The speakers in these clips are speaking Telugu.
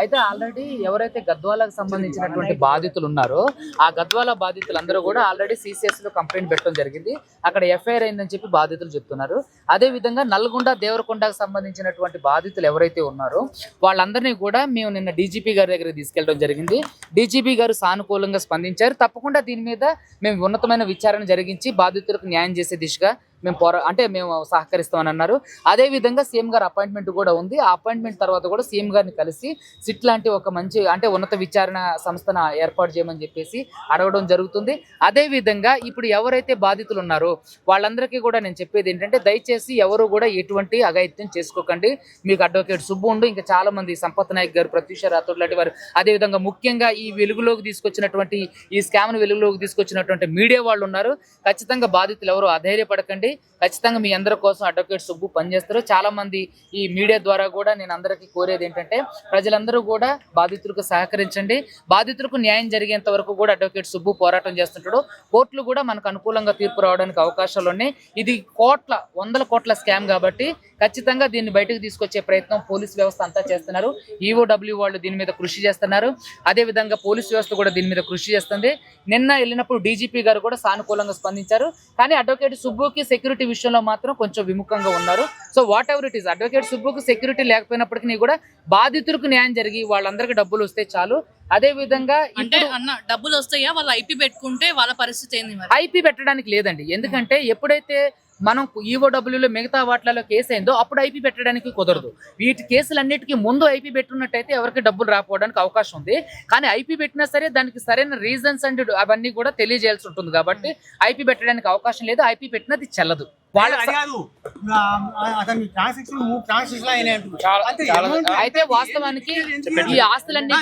అయితే ఆల్రెడీ ఎవరైతే గద్వాలకు సంబంధించినటువంటి బాధితులు ఉన్నారో ఆ గద్వాల బాధితులందరూ కూడా ఆల్రెడీ సిసిఎస్ లో కంప్లైంట్ పెట్టడం జరిగింది. అక్కడ ఎఫ్ఐఆర్ అయిందని చెప్పి బాధితులు చెప్తున్నారు. అదే విధంగా నల్గొండ దేవరకొండకు సంబంధించినటువంటి బాధితులు ఎవరైతే ఉన్నారో వాళ్ళందరినీ కూడా మేము నిన్న డీజీపీ గారి దగ్గరికి తీసుకెళ్ళడం జరిగింది. డీజీపీ గారు సానుకూలంగా స్పందించారు. తప్పకుండా దీని మీద మేము ఉన్నతమైన విచారణ జరిగించి బాధితులకు న్యాయం చేసే దిశగా మేము సహకరిస్తామని అన్నారు. అదే విధంగా సీఎం గారు అపాయింట్మెంట్ కూడా ఉంది. ఆ అపాయింట్మెంట్ తర్వాత కూడా సీఎం గారిని కలిసి సిట్ లాంటి ఒక మంచి ఉన్నత విచారణ సంస్థను ఏర్పాటు చేయమని చెప్పేసి అడగడం జరుగుతుంది. అదే విధంగా ఇప్పుడు ఎవరైతే బాధితులు ఉన్నారో వాళ్ళందరికీ కూడా నేను చెప్పేది ఏంటంటే దయచేసి ఎవరు కూడా ఎటువంటి అఘాయిత్యం చేసుకోకండి. మీకు అడ్వకేట్ సుబ్బు ఉండు, ఇంకా చాలా మంది సంపత్ నాయక్ గారు, ప్రత్యూష రాథోడ్ లాంటి వారు, అదేవిధంగా ముఖ్యంగా ఈ వెలుగులోకి తీసుకొచ్చినటువంటి ఈ స్కామ్ను వెలుగులోకి తీసుకొచ్చినటువంటి మీడియా వాళ్ళు ఉన్నారు. ఖచ్చితంగా బాధితులు ఎవరు అధైర్యపడకండి. ఖచ్చితంగా మీ అందరి కోసం అడ్వకేట్ సుబ్బు పనిచేస్తారు. చాలా మంది ఈ మీడియా ద్వారా కూడా నేను అందరికీ కోరేది ఏంటంటే ప్రజలందరూ కూడా బాధితులకు సహకరించండి. బాధితులకు న్యాయం జరిగేంత వరకు కూడా అడ్వకేట్ సుబ్బు పోరాటం చేస్తుంటాడు. కోర్టులు కూడా మనకు అనుకూలంగా తీర్పు రావడానికి అవకాశాలు ఉన్నాయి. ఇది వందల కోట్ల స్కామ్ కాబట్టి ఖచ్చితంగా దీన్ని బయటకు తీసుకొచ్చే ప్రయత్నం పోలీస్ వ్యవస్థ అంతా చేస్తున్నారు. ఈఓడబ్ల్యూ వాళ్ళు దీని మీద కృషి చేస్తున్నారు. అదేవిధంగా పోలీస్ వ్యవస్థ కూడా దీని మీద కృషి చేస్తుంది. నిన్న వెళ్ళినప్పుడు డీజీపీ గారు కూడా సానుకూలంగా స్పందించారు. కానీ అడ్వకేట్ సుబ్బుకి సెక్యూరిటీ విషయంలో మాత్రం కొంచెం విముఖంగా ఉన్నారు. So whatever it is, advocate సుబ్బుకి సెక్యూరిటీ లేకపోయినప్పటికీ కూడా బాధితులకు న్యాయం జరిగి వాళ్ళందరికీ డబ్బులు వస్తే చాలు. అదే విధంగా అంటే డబ్బులు వస్తాయా, వాళ్ళు ఐపీ పెట్టుకుంటే వాళ్ళ పరిస్థితి ఏంది? ఐపీ పెట్టడానికి లేదండి. ఎందుకంటే ఎప్పుడైతే మనం ఈఓడబ్ల్యూలో మిగతా వాటిలలో కేసు అయిందో అప్పుడు ఐపీ పెట్టడానికి కుదరదు. వీటి కేసులన్నిటికీ ముందు ఐపీ పెట్టున్నట్టయితే ఎవరికి డబ్బులు రాకపోవడానికి అవకాశం ఉంది. కానీ ఐపీ పెట్టినా సరే దానికి సరైన రీజన్స్ అండ్ అవన్నీ కూడా తెలియజేయాల్సి ఉంటుంది కాబట్టి ఐపీ పెట్టడానికి అవకాశం లేదు. ఐపీ పెట్టినది చెల్లదు. అయితే వాస్తవానికి ఈ ఆస్తులన్నీ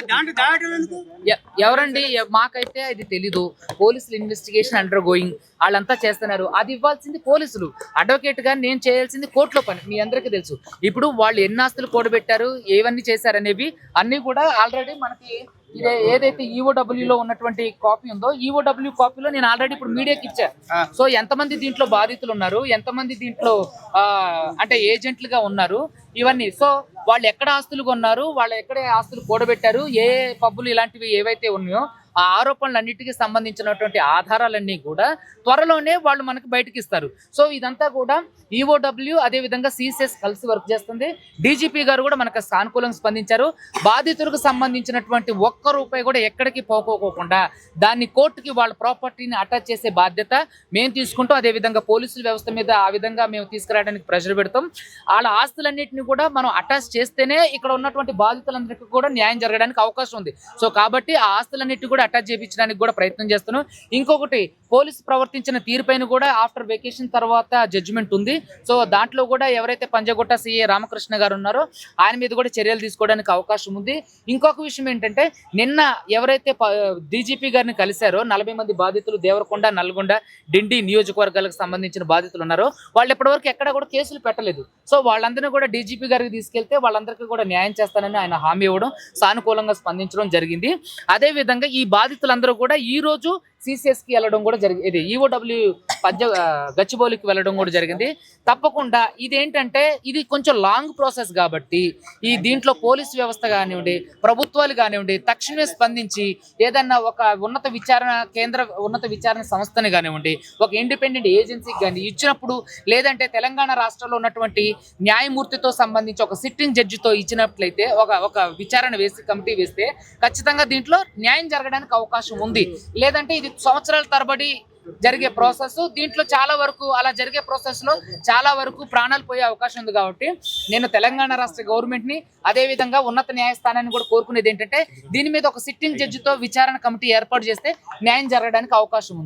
ఎవరండి, మాకైతే అది తెలీదు. పోలీసులు ఇన్వెస్టిగేషన్ అండర్ గోయింగ్, వాళ్ళంతా చేస్తున్నారు. అది ఇవ్వాల్సింది పోలీసులు. అడ్వకేట్ గా నేను చేయాల్సింది కోర్టులో పని. మీ అందరికీ తెలుసు. ఇప్పుడు వాళ్ళు ఎన్ని ఆస్తులు కూడబెట్టారు, ఏవన్నీ చేశారనేవి అన్ని కూడా ఆల్రెడీ మనకి ఏదైతే ఈఓడబ్ల్యూలో ఉన్నటువంటి కాపీ ఉందో ఈఓడబ్ల్యూ కాపీలో నేను ఆల్రెడీ ఇప్పుడు మీడియాకి ఇచ్చాను. సో ఎంతమంది దీంట్లో బాధితులు ఉన్నారు, ఎంతమంది దీంట్లో అంటే ఏజెంట్లుగా ఉన్నారు, ఇవన్నీ. సో వాళ్ళు ఎక్కడ ఆస్తులు కొన్నారు, వాళ్ళు ఎక్కడ ఆస్తులు కూడబెట్టారు, ఏ పబ్బులు ఇలాంటివి ఏవైతే ఉన్నాయో ఆ ఆరోపణలన్నిటికీ సంబంధించినటువంటి ఆధారాలన్నీ కూడా త్వరలోనే వాళ్ళు మనకి బయటకి ఇస్తారు. సో ఇదంతా కూడా ఈఓడబ్ల్యూ అదేవిధంగా సిసిఎస్ కలిసి వర్క్ చేస్తుంది. డీజీపీ గారు కూడా మనకు సానుకూలంగా స్పందించారు. బాధితులకు సంబంధించినటువంటి ఒక్క రూపాయి కూడా ఎక్కడికి పోకోకుండా దాన్ని కోర్టుకి వాళ్ళ ప్రాపర్టీని అటాచ్ చేసే బాధ్యత మేము తీసుకుంటాం. అదేవిధంగా పోలీసుల వ్యవస్థ మీద ఆ విధంగా మేము తీసుకురావడానికి ప్రెషర్ పెడతాం. వాళ్ళ ఆస్తులన్నింటినీ కూడా మనం అటాచ్ చేస్తేనే ఇక్కడ ఉన్నటువంటి బాధితులందరికీ కూడా న్యాయం జరగడానికి అవకాశం ఉంది. సో కాబట్టి ఆ ఆస్తులన్నింటినీ కూడా అటాచ్ చేయించడానికి కూడా ప్రయత్నం చేస్తున్నాం. ఇంకొకటి, పోలీసు ప్రవర్తించిన తీరుపైన కూడా ఆఫ్టర్ వెకేషన్ తర్వాత జడ్జిమెంట్ ఉంది. సో దాంట్లో కూడా ఎవరైతే పంజగుట్ట సిఏ రామకృష్ణ గారు ఉన్నారో ఆయన మీద కూడా చర్యలు తీసుకోవడానికి అవకాశం ఉంది. ఇంకొక విషయం ఏంటంటే నిన్న ఎవరైతే డీజీపీ గారిని కలిశారో 40 మంది బాధితులు దేవరకొండ, నల్గొండ, డిండి నియోజకవర్గాలకు సంబంధించిన బాధితులు ఉన్నారో వాళ్ళు ఇప్పటివరకు ఎక్కడ కూడా కేసులు పెట్టలేదు. సో వాళ్ళందరినీ కూడా డీజీపీ గారికి తీసుకెళ్తే వాళ్ళందరికీ కూడా న్యాయం చేస్తానని ఆయన హామీ ఇవ్వడం, సానుకూలంగా స్పందించడం జరిగింది. అదేవిధంగా ఈ బాధితులందరూ కూడా ఈ రోజు సిసిఎస్ కి వెళ్ళడం కూడా జరిగింది. ఇది ఈఓడబ్ల్యూ గచ్చిబౌలికి వెళ్ళడం కూడా జరిగింది. తప్పకుండా ఇదేంటంటే ఇది కొంచెం లాంగ్ ప్రాసెస్ కాబట్టి దీంట్లో పోలీసు వ్యవస్థ కానివ్వండి, ప్రభుత్వాలు కానివ్వండి తక్షణమే స్పందించి ఏదన్నా ఒక ఉన్నత విచారణ సంస్థని కానివ్వండి, ఒక ఇండిపెండెంట్ ఏజెన్సీకి కానీ ఇచ్చినప్పుడు, లేదంటే తెలంగాణ రాష్ట్రంలో ఉన్నటువంటి న్యాయమూర్తితో సంబంధించి ఒక సిట్టింగ్ జడ్జితో ఇచ్చినట్లయితే ఒక విచారణ కమిటీ వేస్తే ఖచ్చితంగా దీంట్లో న్యాయం జరగడానికి అవకాశం ఉంది. లేదంటే ఇది సంవత్సరాల తరబడి జరిగే ప్రాసెస్. దీంట్లో చాలా వరకు అలా జరిగే ప్రాసెస్ లో చాలా వరకు ప్రాణాలు పోయే అవకాశం ఉంది. కాబట్టి నేను తెలంగాణ రాష్ట్ర గవర్నమెంట్ ని అదేవిధంగా ఉన్నత న్యాయస్థానాన్ని కూడా కోరుకునేది ఏంటంటే దీని మీద ఒక సిట్టింగ్ జడ్జితో విచారణ కమిటీ ఏర్పాటు చేస్తే న్యాయం జరగడానికి అవకాశం ఉంది.